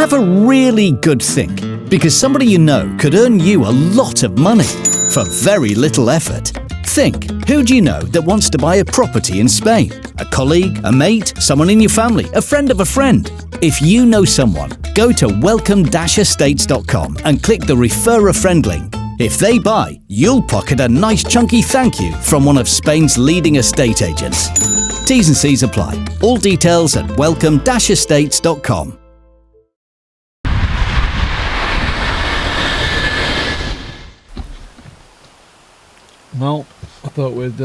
Have a really good think, because somebody you know could earn you a lot of money for very little effort. Think, who do you know that wants to buy a property in Spain? A colleague, a mate, someone in your family, a friend of a friend? If you know someone, go to welcome-estates.com and click the Refer a Friend link. If they buy, you'll pocket a nice chunky thank you from one of Spain's leading estate agents. T's and C's apply. All details at welcome-estates.com. Well, I thought we'd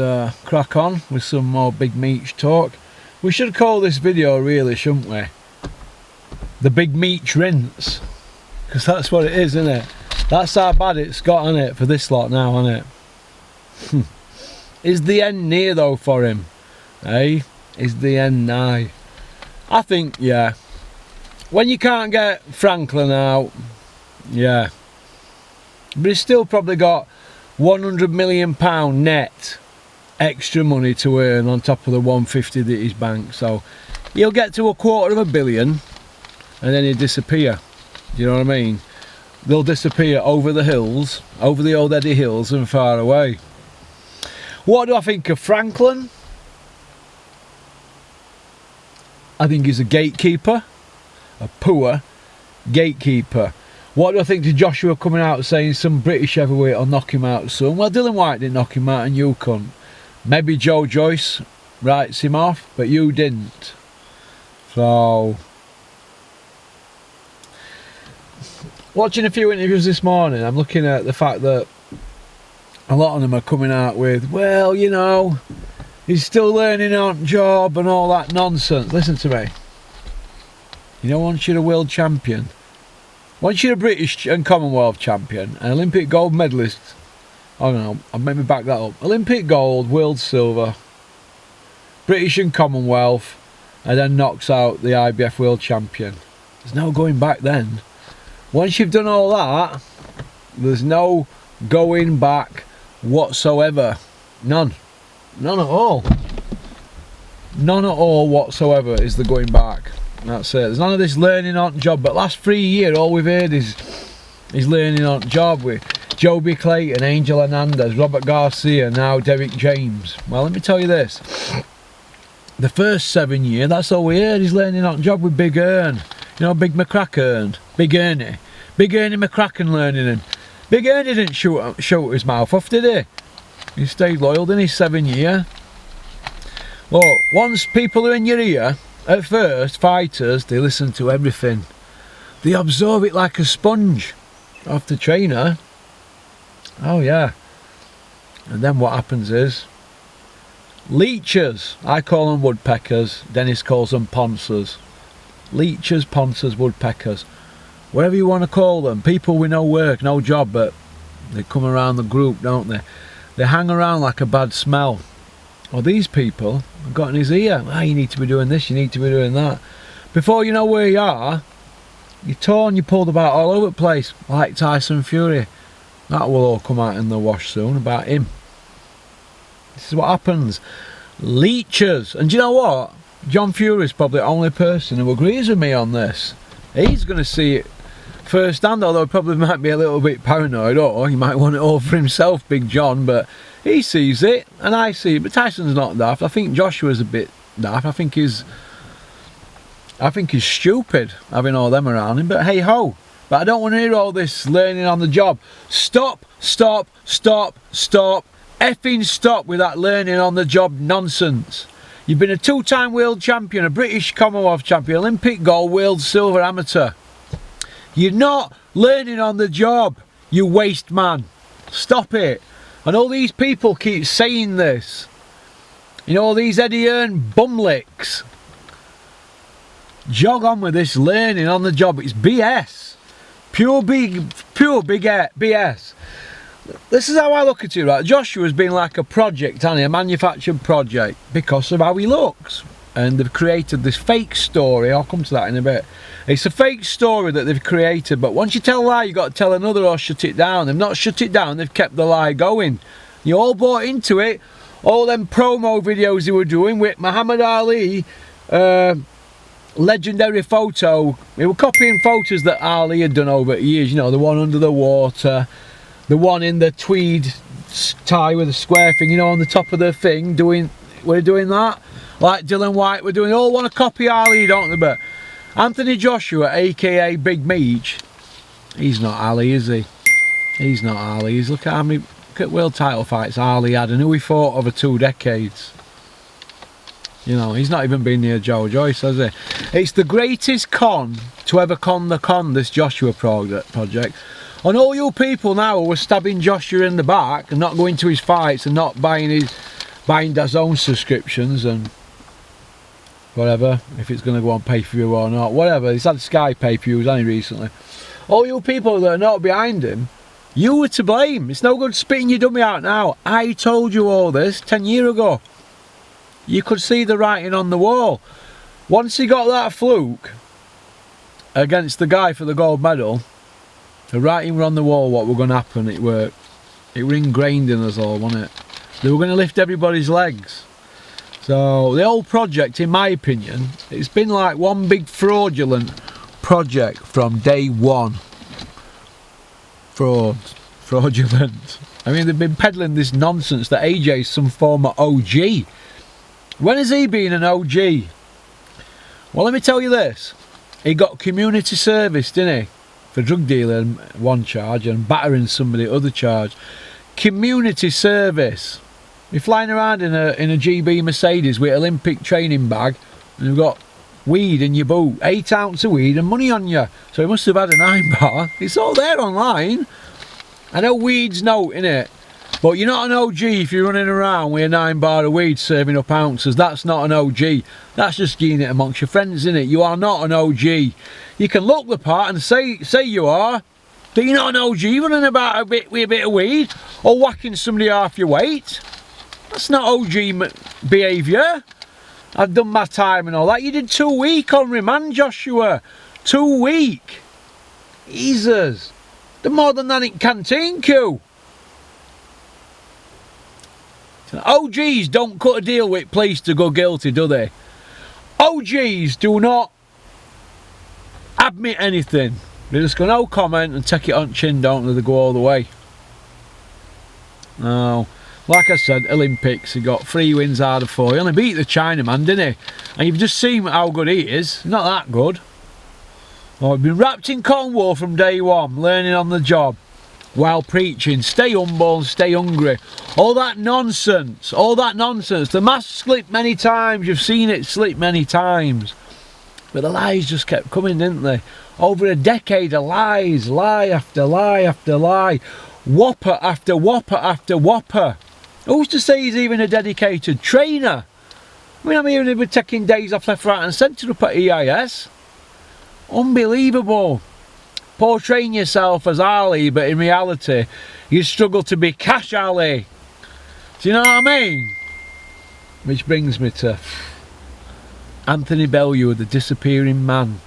crack on with some more Big Meech talk. We should call this video really, shouldn't we? The Big Meech rinse. Because that's what it is, isn't it? That's how bad it's got on it for this lot now, isn't it? Is the end near though for him? Eh? Is the end nigh? I think, yeah. When you can't get Franklin out, yeah. But he's still probably got £100 million net extra money to earn on top of the 150 that he's banked. So he'll get to £250 million and then he'll disappear. Do you know what I mean? They'll disappear over the hills, over the old Eddie Hills and far away. What do I think of Franklin? I think he's a gatekeeper, a poor gatekeeper. What do I think to Joshua coming out saying some British heavyweight will knock him out soon? Well, Dylan White didn't knock him out and you couldn't. Maybe Joe Joyce writes him off, but you didn't. So, watching a few interviews this morning, I'm looking at the fact that a lot of them are coming out with, well, you know, he's still learning on job and all that nonsense. Listen to me. You know, once you're a world champion, once you're a British and Commonwealth champion, an Olympic gold medalist, I don't know, I'll maybe back that up. Olympic gold, world silver, British and Commonwealth, and then knocks out the IBF world champion. There's no going back then. Once you've done all that, there's no going back whatsoever. None. None at all. None at all whatsoever is the going back. That's it. There's none of this learning on job. But last 3 years, all we've heard is learning on job with Joby Clayton, Angel Hernandez, Robert Garcia, now Derek James. Well, let me tell you this. The first 7 years, that's all we heard is learning on job with Big Ern. You know, Big McCracken, Big Ernie. Big Ernie McCracken learning him. Big Ernie didn't shoot his mouth off, did he? He stayed loyal, didn't he, 7 years? Look, once people are in your ear, at first, fighters, they listen to everything. They absorb it like a sponge off the trainer. Oh, yeah. And then what happens is, leechers. I call them woodpeckers. Dennis calls them poncers. Leechers, poncers, woodpeckers. Whatever you want to call them. People with no work, no job, but they come around the group, don't they? They hang around like a bad smell. Well, these people have got in his ear. Ah, you need to be doing this, you need to be doing that. Before you know where you are, you're torn, you're pulled about all over the place, like Tyson Fury. That will all come out in the wash soon about him. This is what happens. Leechers. And do you know what? John Fury's probably the only person who agrees with me on this. He's going to see it firsthand, although he probably might be a little bit paranoid, or he might want it all for himself, Big John, but he sees it and I see it. But Tyson's not daft. I think Joshua's a bit daft. I think he's stupid having all them around him, but hey ho. But I don't want to hear all this learning on the job. Stop effing stop with that learning on the job nonsense. You've been a 2-time world champion, a British Commonwealth champion, Olympic gold, world silver amateur. You're not learning on the job, you waste man. Stop it. And all these people keep saying this. You know, all these Eddie Hearn bumlicks. Jog on with this learning on the job. It's BS. Pure BS. This is how I look at it, right? Joshua's been like a project, hasn't he? A manufactured project because of how he looks. And they've created this fake story. I'll come to that in a bit. It's a fake story that they've created, but once you tell a lie, you've got to tell another or shut it down. They've not shut it down, they've kept the lie going. You all bought into it. All them promo videos they were doing with Muhammad Ali legendary photo. They were copying photos that Ali had done over the years. You know, the one under the water, the one in the tweed tie with a square thing, you know, on the top of the thing, we're doing that. Like Dylan White, we're doing, all want to copy Ali, don't they? But Anthony Joshua, aka Big Meech, he's not Ali, is he? He's not Ali. Look at how many world title fights Ali had and who he fought over 2 decades. You know, he's not even been near Joe Joyce, has he? It's the greatest con to ever con the con, this Joshua project. And all you people now who are stabbing Joshua in the back and not going to his fights and not buying DAZN subscriptions and whatever, if it's going to go on pay-per-view or not, whatever. He's had Sky pay-per-views only recently. All you people that are not behind him, you were to blame. It's no good spitting your dummy out now. I told you all this 10 years ago. You could see the writing on the wall. Once he got that fluke against the guy for the gold medal, the writing were on the wall what were going to happen. It were ingrained in us all, wasn't it? They were going to lift everybody's legs. So the whole project, in my opinion, it's been like one big fraudulent project from day one. Fraudulent. I mean, they've been peddling this nonsense that AJ's some form of OG. When has he been an OG? Well, let me tell you this. He got community service, didn't he? For drug dealing, one charge, and battering somebody, other charge. Community service. You're flying around in a GB Mercedes with an Olympic training bag, and you've got weed in your boot, 8 ounces of weed and money on you. So he must have had a 9 bar. It's all there online. I know weed's no, innit? But you're not an OG if you're running around with a 9 bar of weed serving up ounces. That's not an OG. That's just getting it amongst your friends, innit? You are not an OG. You can look the part and say you are, but you're not an OG running about with a bit of weed or whacking somebody half your weight. That's not OG behaviour. I've done my time and all that. You did 2 weeks on remand, Joshua. 2 weeks. Jesus. The more than that in canteen queue. OGs don't cut a deal with police to go guilty, do they? OGs do not admit anything. They just go no comment and take it on chin, don't they? They go all the way. No. Like I said, Olympics, he got 3 wins out of 4. He only beat the Chinaman, didn't he? And you've just seen how good he is. He's not that good. Oh, he's been wrapped in cotton wool from day one, learning on the job, while preaching, stay humble and stay hungry. All that nonsense, The mask slipped many times, you've seen it slip many times. But the lies just kept coming, didn't they? Over a decade of lies, lie after lie after lie. Whopper after whopper after whopper. Who's to say he's even a dedicated trainer? I mean, I'm hearing him taking days off left, right and centre up at EIS. Unbelievable. Portraying yourself as Ali, but in reality, you struggle to be Cash Ali. Do you know what I mean? Which brings me to Anthony Bellew, the disappearing man.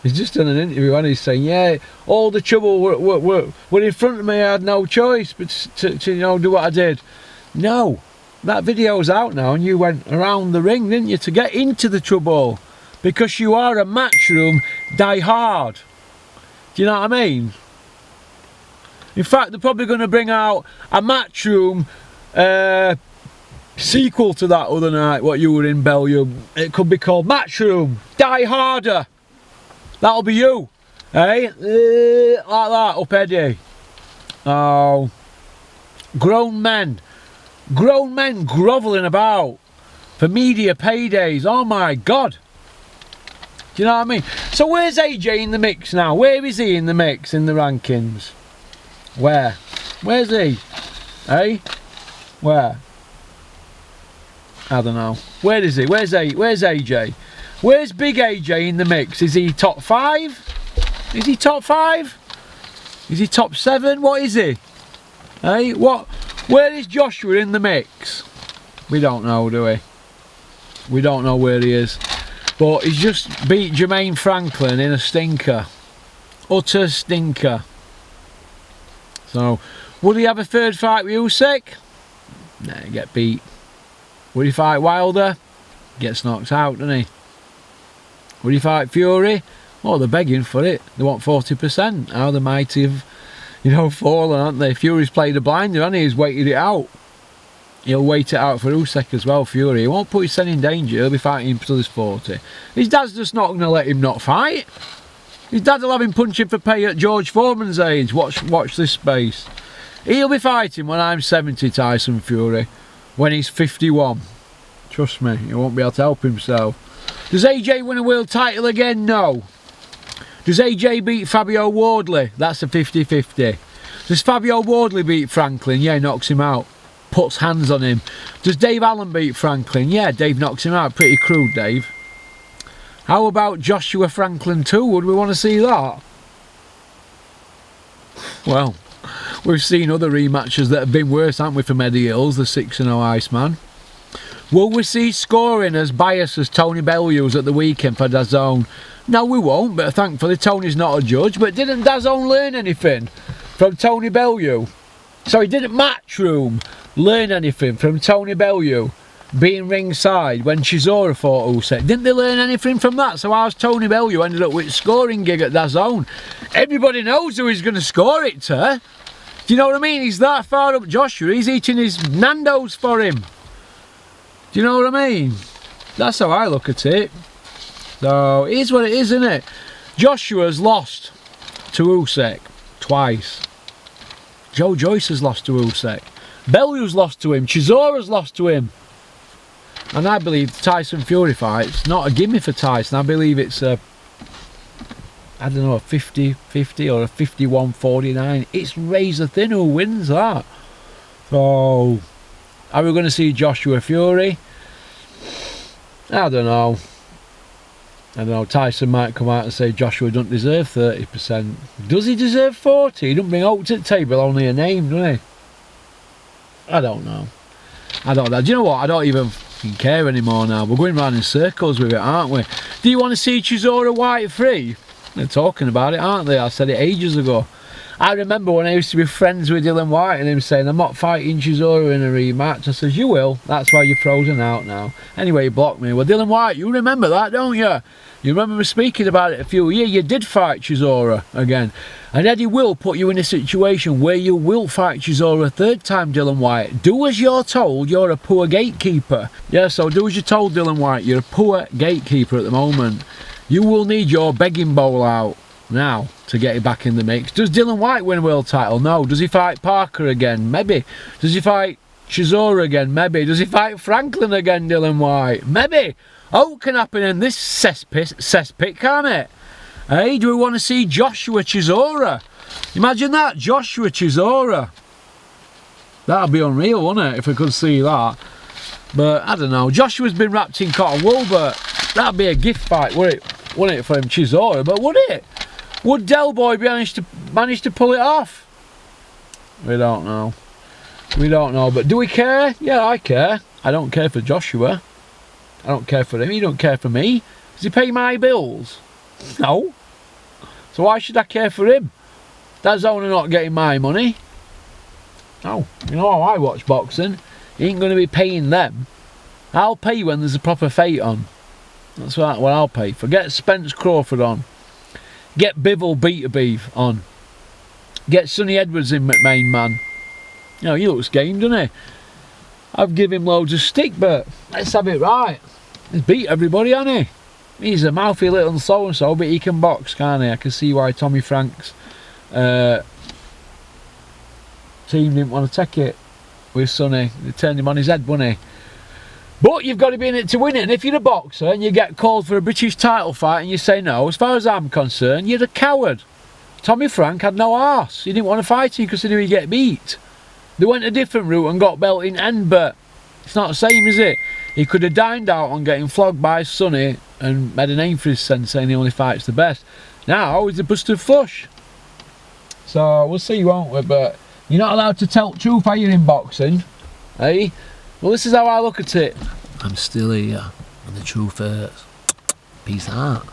He's just done an interview and he's saying, yeah, all the trouble were in front of me. I had no choice but to do what I did. No, that video's out now and you went around the ring, didn't you, to get into the trouble. Because you are a Matchroom die-hard. Do you know what I mean? In fact, they're probably going to bring out a Matchroom sequel to that other night, what you were in Bellew. It could be called Matchroom Die Harder. That'll be you. Eh? Like that, up Eddie. Oh. Grown men grovelling about for media paydays. Oh my God. Do you know what I mean? So where's AJ in the mix now? Where is he in the mix, in the rankings? Where? Where's he? Eh? Where? I don't know. Where is he? Where's AJ? Where's Big AJ in the mix? Is he top 5? Is he top 5? Is he top 7? What is he? Eh? What? Where is Joshua in the mix? We don't know, do we? We don't know where he is. But he's just beat Jermaine Franklin in a stinker. Utter stinker. So, would he have a third fight with Usyk? Nah, get beat. Would he fight Wilder? Gets knocked out, doesn't he? Would he fight Fury? Oh, they're begging for it. They want 40%. How the mighty have, fallen, aren't they? Fury's played a blinder, hasn't he? He's waited it out. He'll wait it out for Usyk as well, Fury. He won't put his son in danger. He'll be fighting him till he's 40. His dad's just not going to let him not fight. His dad will have him punching for pay at George Foreman's age. Watch this space. He'll be fighting when I'm 70, Tyson Fury. When he's 51. Trust me, he won't be able to help himself. Does AJ win a world title again? No. Does AJ beat Fabio Wardley? That's a 50-50. Does Fabio Wardley beat Franklin? Yeah, he knocks him out. Puts hands on him. Does Dave Allen beat Franklin? Yeah, Dave knocks him out. Pretty crude, Dave. How about Joshua Franklin 2? Would we want to see that? Well, we've seen other rematches that have been worse, haven't we, from Eddie Hills, the 6-0 Iceman. Will we see scoring as biased as Tony Bellew's at the weekend for DAZN? No, we won't, but thankfully Tony's not a judge. But didn't DAZN learn anything from Tony Bellew? So he didn't Matchroom learn anything from Tony Bellew being ringside when Chisora fought Usyk? Didn't they learn anything from that? So how's Tony Bellew ended up with a scoring gig at DAZN? Everybody knows who he's going to score it to. Do you know what I mean? He's that far up Joshua, he's eating his Nando's for him. Do you know what I mean? That's how I look at it. So, it is what it is, isn't it? Joshua's lost to Usyk twice. Joe Joyce has lost to Usyk. Bellew's lost to him. Chisora's lost to him. And I believe Tyson Fury fight's not a gimme for Tyson. I believe it's a 50-50 or a 51-49. It's razor thin who wins that. So, are we going to see Joshua Fury? I don't know. Tyson might come out and say Joshua doesn't deserve 30%. Does he deserve 40? He doesn't bring out to the table, only a name, does he? I don't know. Do you know what? I don't even care anymore now. We're going round in circles with it, aren't we? Do you want to see Chisora White free? They're talking about it, aren't they? I said it ages ago. I remember when I used to be friends with Dylan White and him saying, I'm not fighting Chisora in a rematch. I says, you will. That's why you're frozen out now. Anyway, he blocked me. Well, Dylan White, you remember that, don't you? You remember me speaking about it a few years. You did fight Chisora again. And Eddie will put you in a situation where you will fight Chisora a third time, Dylan White. Do as you're told. You're a poor gatekeeper. Yeah, so do as you're told, Dylan White. You're a poor gatekeeper at the moment. You will need your begging bowl out now to get it back in the mix. Does Dylan White win a world title? No. Does he fight Parker again? Maybe. Does he fight Chisora again? Maybe. Does he fight Franklin again, Dylan White? Maybe. Oh, can happen in this cesspit, can't it? Hey, do we want to see Joshua Chisora? Imagine that, Joshua Chisora. That'd be unreal, wouldn't it, if we could see that? But, I don't know. Joshua's been wrapped in cotton wool, but that'd be a gift fight, wouldn't it, for him, Chisora? But would it? Would Del Boy manage to pull it off? We don't know. But do we care? Yeah, I care. I don't care for Joshua. I don't care for him. He don't care for me. Does he pay my bills? No. So why should I care for him? That's only not getting my money. No. You know how I watch boxing. He ain't going to be paying them. I'll pay when there's a proper fight on. That's what I'll pay for. Get Spence Crawford on. Get Bivol Beterbiev on. Get Sonny Edwards in McMain, man. You know, he looks game, doesn't he? I've given him loads of stick, but let's have it right. He's beat everybody, hasn't he? He's a mouthy little so-and-so, but he can box, can't he? I can see why Tommy Frank's team didn't want to take it with Sonny. They turned him on his head, wouldn't he? But you've got to be in it to win it. And if you're a boxer and you get called for a British title fight and you say no, as far as I'm concerned, you're a coward. Tommy Frank had no arse. He didn't want to fight you because he knew he'd get beat. They went a different route and got belt in end, but it's not the same, is it? He could have dined out on getting flogged by Sonny and made a name for his son, saying he only fights the best. Now he's a busted flush. So we'll see, won't we? But you're not allowed to tell the truth, are you, in boxing? Hey? Well, this is how I look at it. I'm still here, and the truth hurts. Peace out.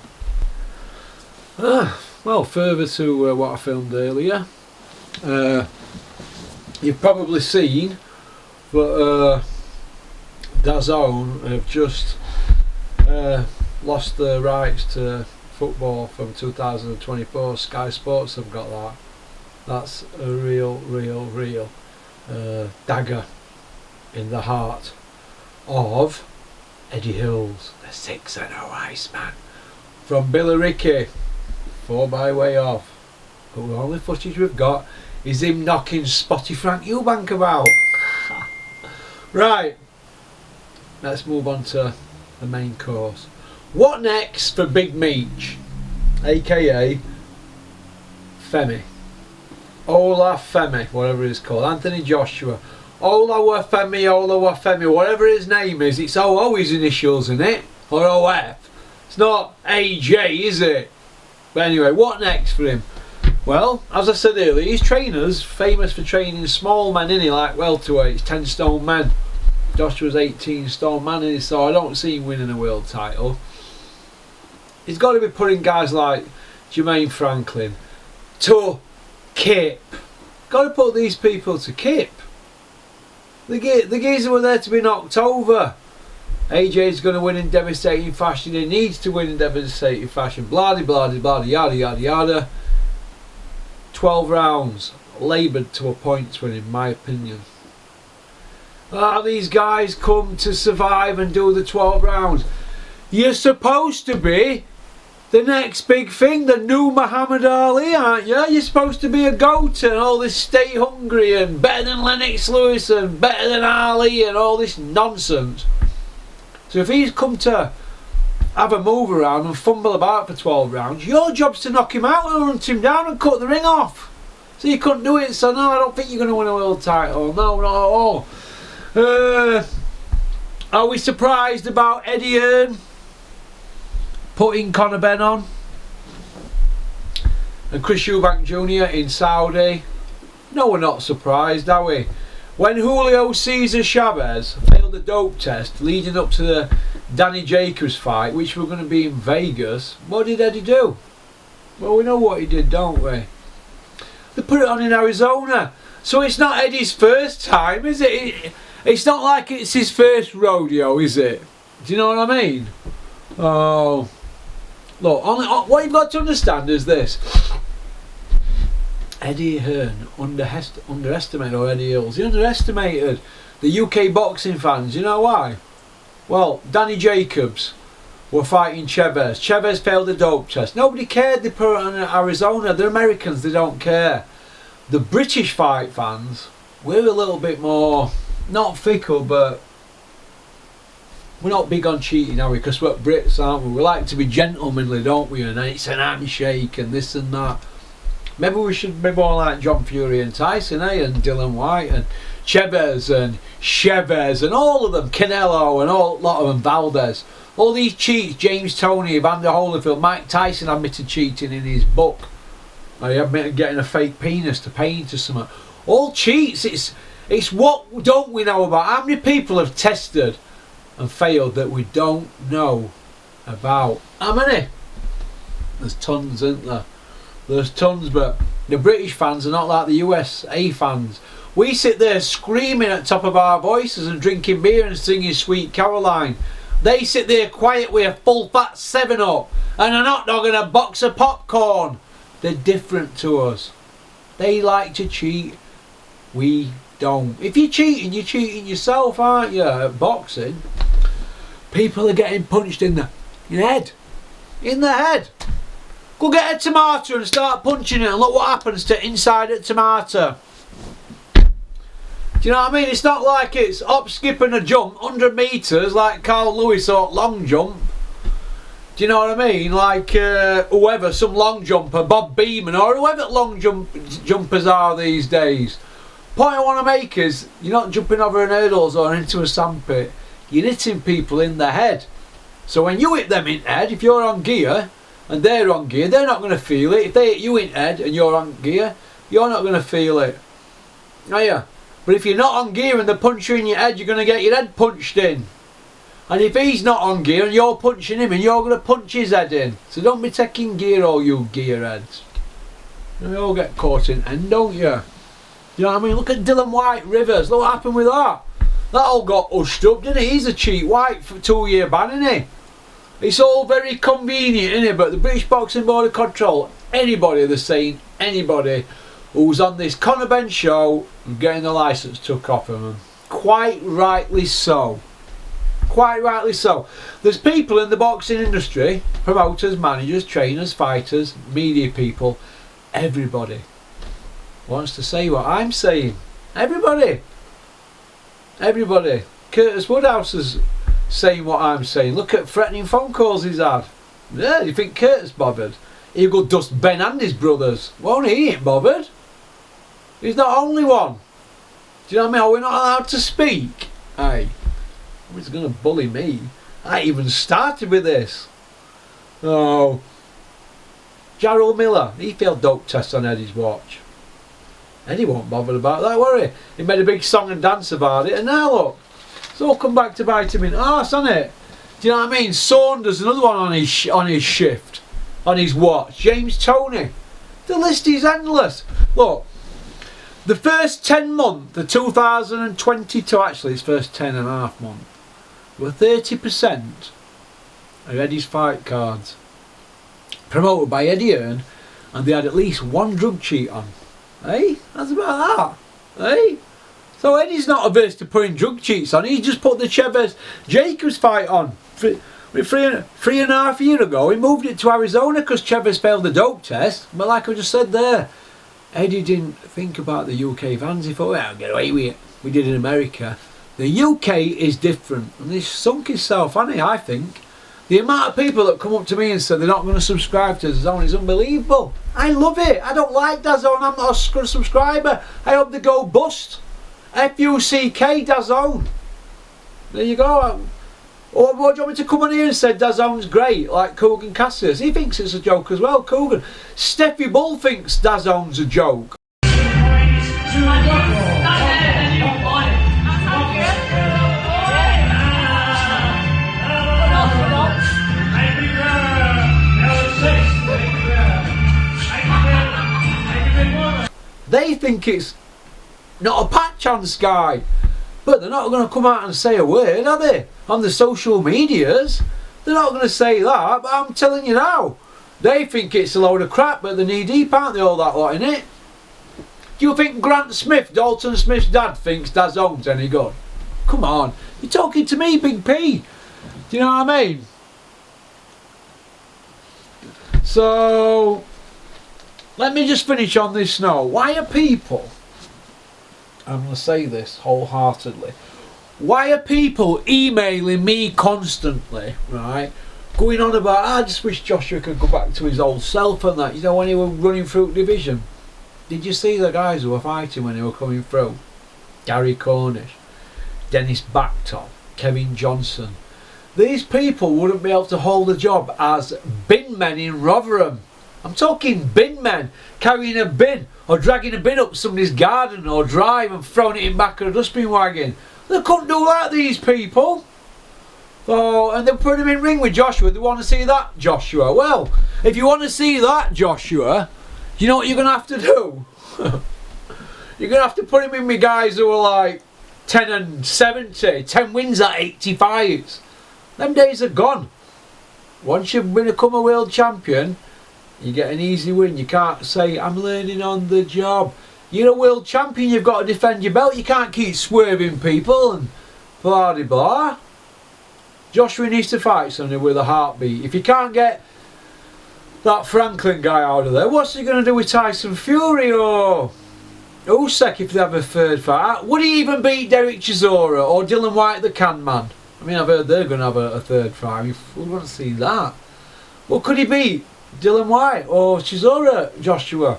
Well, further to what I filmed earlier, you've probably seen that DAZN have just lost the rights to football from 2024. Sky Sports have got that. That's a real dagger in the heart of Eddie Hills, the 6-0 Iceman. From Billericay, 4 by way of. But the only footage we've got is him knocking Spotty Frank Eubank about. Right, let's move on to the main course. What next for Big Meech, aka Femi? Olaf Femi, whatever it's called. Anthony Joshua. Femi, whatever his name is. It's OO his initials in it, or OF. It's not AJ, is it? But anyway, what next for him? Well, as I said earlier, his trainer's famous for training small men, innit, like welterweights, 10 stone men. Joshua's 18 stone man, innit, so I don't see him winning a world title. He's got to be putting guys like Jermaine Franklin to Kip. Got to put these people to Kip. The geezer were there to be knocked over. AJ's going to win in devastating fashion. He needs to win in devastating fashion. Blah blah blah yada yada yada. 12 rounds, laboured to a point win, in my opinion. These guys come to survive and do the 12 rounds. You're supposed to be the next big thing, the new Muhammad Ali, aren't you? You're supposed to be a goat and all this stay hungry and better than Lennox Lewis and better than Ali and all this nonsense. So if he's come to have a move around and fumble about for 12 rounds, your job's to knock him out and hunt him down and cut the ring off. So you couldn't do it, so no, I don't think you're going to win a world title. No, not at all. Are we surprised about Eddie Hearn putting Conor Benn on? And Chris Eubank Jr. in Saudi? No, we're not surprised, are we? When Julio Cesar Chavez failed the dope test leading up to the Danny Jacobs fight, which were going to be in Vegas, what did Eddie do? Well, we know what he did, don't we? They put it on in Arizona. So it's not Eddie's first time, is it? It's not like it's his first rodeo, is it? Do you know what I mean? Oh, look, what you've got to understand is this. Eddie Hearn underestimated, or Eddie Hills, he underestimated the UK boxing fans. You know why? Well, Danny Jacobs were fighting Chavez. Chavez failed the dope test. Nobody cared. They put it on Arizona. They're Americans. They don't care. The British fight fans, we're a little bit more, not fickle, but we're not big on cheating, are we? Because we're Brits, aren't we? We like to be gentlemanly, don't we? And it's an handshake and this and that. Maybe we should be more like John Fury and Tyson, and Dylan White and Chavez and all of them, Canelo and a lot of them, Valdez. All these cheats, James Toney, Evander Holyfield, Mike Tyson admitted cheating in his book. He admitted getting a fake penis to pay into something. All cheats. It's what don't we know about? How many people have tested and failed that we don't know about? How many? There's tons, isn't there? There's tons, but the British fans are not like the USA fans. We sit there screaming at the top of our voices and drinking beer and singing Sweet Caroline. They sit there quiet with a full fat 7-Up and a hot dog and a box of popcorn. They're different to us. They like to cheat. We don't. If you're cheating yourself, aren't you? At boxing, people are getting punched in the head. In the head. Go get a tomato and start punching it and look what happens to inside a tomato. Do you know what I mean? It's not like it's hop, skip and a jump, 100 metres like Carl Lewis or long jump. Do you know what I mean? Like whoever, some long jumper, Bob Beeman or whoever long jumpers are these days. Point I want to make is you're not jumping over hurdles or into a sandpit. You're hitting people in the head. So when you hit them in the head, if you're on gear and they're on gear, they're not going to feel it. If they hit you in the head and you're on gear, you're not going to feel it. Are you? But if you're not on gear and they punch you in your head, you're going to get your head punched in. And if he's not on gear and you're punching him in, you're going to punch his head in. So don't be taking gear, all you gearheads. You all get caught in end, don't you? You know what I mean? Look at Dylan White Rivers. Look what happened with that. That all got hushed up, didn't it? He's a cheat white for 2-year ban, isn't he? It's all very convenient, isn't it? But the British Boxing Board of Control, anybody, they're saying, anybody who's on this Conor Benn show and getting the licence took off of them. Quite rightly so. Quite rightly so. There's people in the boxing industry, promoters, managers, trainers, fighters, media people, everybody wants to say what I'm saying. Everybody. Everybody. Curtis Woodhouse is saying what I'm saying. Look at threatening phone calls he's had. Yeah, you think Curtis bothered? He'll go dust Ben and his brothers. Won't he? He ain't bothered. He's not only one. Do you know what I mean? Are we not allowed to speak? Aye. He's going to bully me. I even started with this. Oh. Jarrell Miller, he failed dope tests on Eddie's watch. Eddie won't bother about that, were he? He made a big song and dance about it, and now look. It's all come back to bite him in the arse, hasn't it? Do you know what I mean? Saunders, another one on his shift, on his watch. James Toney. The list is endless. Look. The first 10 months, the 2022, actually it's first 10 and a half months, were 30% of Eddie's fight cards promoted by Eddie Hearn, and they had at least one drug cheat on. Hey, that's about that. Hey, so Eddie's not averse to putting drug cheats on. He just put the Chavez Jacobs fight on. Three and a half years ago, he moved it to Arizona because Chavez failed the dope test. But like I just said there, Eddie didn't think about the UK fans. He thought, well, I'll get away with it. We did in America. The UK is different. And he's sunk himself, hasn't he, I think. The amount of people that come up to me and say they're not going to subscribe to DAZN is unbelievable. I love it. I don't like DAZN. I'm not a subscriber. I hope they go bust. F-U-C-K, DAZN. There you go. Or what do you want me to come on here and say DAZN's great, like Coogan Cassius? He thinks it's a joke as well, Coogan. Steffi Bull thinks DAZN's a joke. They think it's not a patch on Sky. But they're not going to come out and say a word, are they? On the social medias. They're not going to say that, but I'm telling you now. They think it's a load of crap, but they're knee deep, aren't they, all that lot in it? Do you think Grant Smith, Dalton Smith's dad, thinks DAZN's any good? Come on. You're talking to me, Big P. Do you know what I mean? So, let me just finish on this note. Why are people... I'm going to say this wholeheartedly. Why are people emailing me constantly, right? Going on about, I just wish Joshua could go back to his old self and that. You know, when he was running through division. Did you see the guys who were fighting when they were coming through? Gary Cornish, Dennis Backtop, Kevin Johnson. These people wouldn't be able to hold a job as bin men in Rotherham. I'm talking bin men, carrying a bin or dragging a bin up somebody's garden or drive and throwing it in back of a dustbin wagon. They couldn't do that, these people. Oh, and they put him in ring with Joshua. They want to see that, Joshua. Well, if you want to see that, Joshua, you know what you're going to have to do? You're going to have to put him in with guys who are like 10 and 70, 10 wins at 85s. Them days are gone. Once you've become a world champion, you get an easy win. You can't say, I'm learning on the job. You're a world champion, you've got to defend your belt. You can't keep swerving people and blah de blah. Joshua needs to fight somebody with a heartbeat. If you can't get that Franklin guy out of there, what's he going to do with Tyson Fury or Usyk if they have a third fight? Would he even beat Derek Chisora or Dylan White the Can Man? I mean, I've heard they're going to have a third fight. We want to see that. What could he beat? Dylan White or Chisora, Joshua?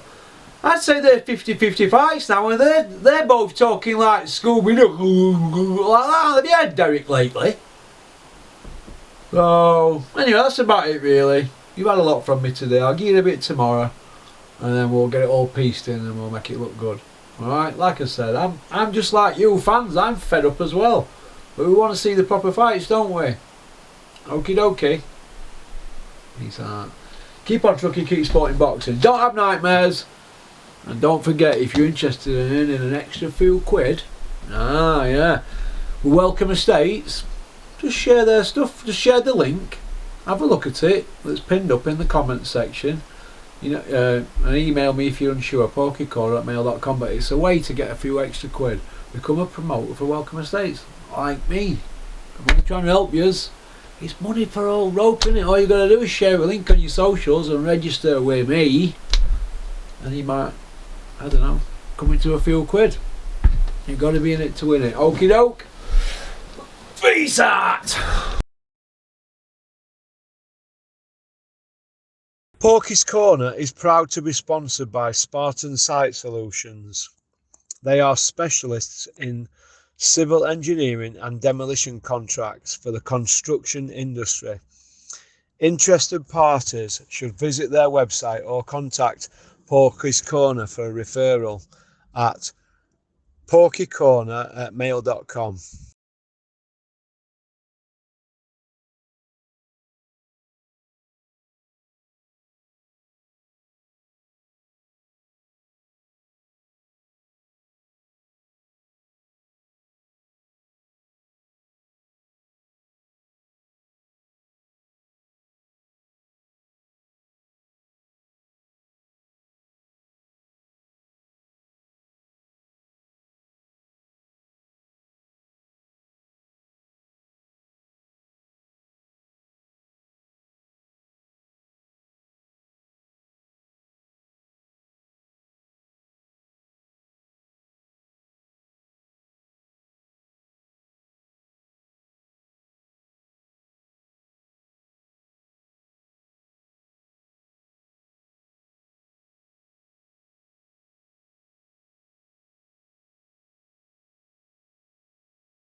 I'd say they're 50-50 fights now, and they're both talking like Scooby-Doo like that. Have you heard Derek lately? So anyway, that's about it really. You've had a lot from me today. I'll give you a bit tomorrow, and then we'll get it all pieced in and we'll make it look good. Alright, like I said, I'm just like you fans. I'm fed up as well, but we want to see the proper fights, don't we? Okie dokie. Peace out. Keep on trucking, keep sporting boxing. Don't have nightmares. And don't forget, if you're interested in earning an extra few quid, Welcome Estates, just share their stuff, just share the link, have a look at it. It's pinned up in the comments section. And email me if you're unsure, porkycorner@mail.com. But it's a way to get a few extra quid. Become a promoter for Welcome Estates, like me. I'm only trying to help yous. It's money for all rope, innit? All you got to do is share a link on your socials and register with me, and you might, I don't know, come into a few quid. You've got to be in it to win it. Okie doke. Peace out. Porky's Corner is proud to be sponsored by Spartan Site Solutions. They are specialists in civil engineering and demolition contracts for the construction industry. Interested parties should visit their website or contact Porky's Corner for a referral at porkycorner@mail.com.